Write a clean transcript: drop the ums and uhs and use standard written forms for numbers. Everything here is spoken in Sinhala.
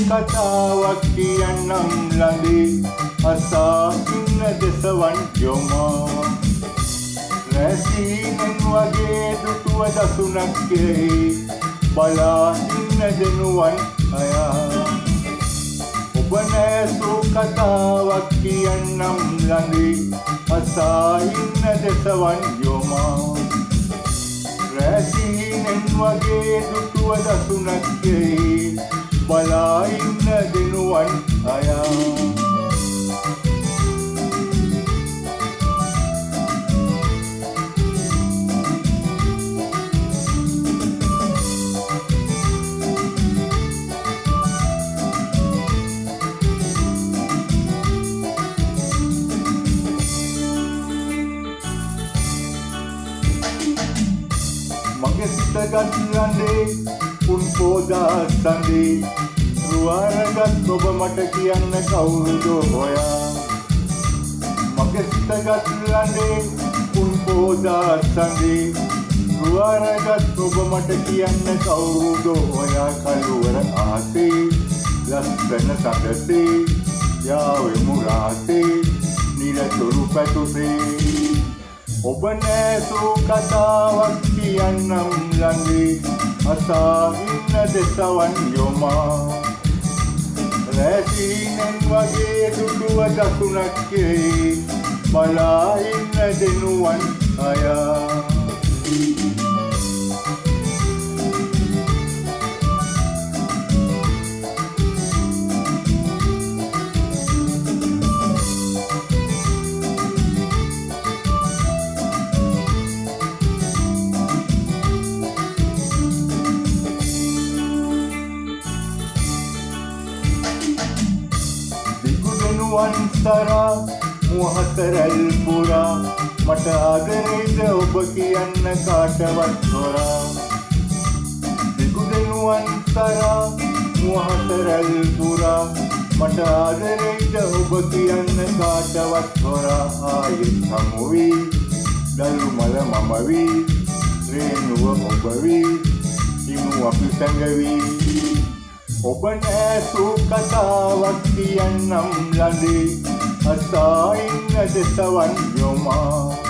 කතාවක් කියන්නම් ළඟේ අසා ඉන්න දෙසවන් යොමා රැසීනෙන් වගේ දුටුව දසුනක් කෙරෙහි බලා ඉන්න දෙනුවන් අයා ඔබ නැසූ කතාවක් කියන්නම් ළඟේ අසා ඉන්න දෙසවන් යොමා රැසීනෙන් වගේ දුටුව දසුනක් කෙරෙහි බලා ඉන්න දෙනුවන් අයා මගේ සිතගත් යන්නේ උන් පෝදා සඳේ රුවරගත් ඔබ මට කියන්න කවුරුද හොයා මගේ සිතගත් යන්නේ උන් පෝදා සඳේ රුවරගත් ඔබ මට කියන්න කවුරුද හොයා කළුවර ආසේ ලස්සන සඳසේ යාවෙමු රාසේ නිරතුරු පැතුසේ ඔබ නැසූ කතාවක් කියන්නම් ළඟේ අසා ඉන්න දෙසවන් යොමා රැසීනෙන් වගේ දුටුව දසුනක් කෙරෙහි බලා ඉන්න දෙනුවන් අයා වන්තරා මුවහතරැල් පුරා මට ආදරේද ඔබ කියන්න කාටවත් හොරා දිගුදෙනුවන් තරා මුවහතරැල් පුරා මට ආදරේද ඔබ කියන්න කාටවත් හොරා ආයෙත් හමුවී දළු මල මම වී රේණුව ඔබ වී හිමු අපි සැඟවී ඔබ නැසූ කතාවක් කියන්නම් ළඟේ අසා ඉන්න දෙසවන් යොමා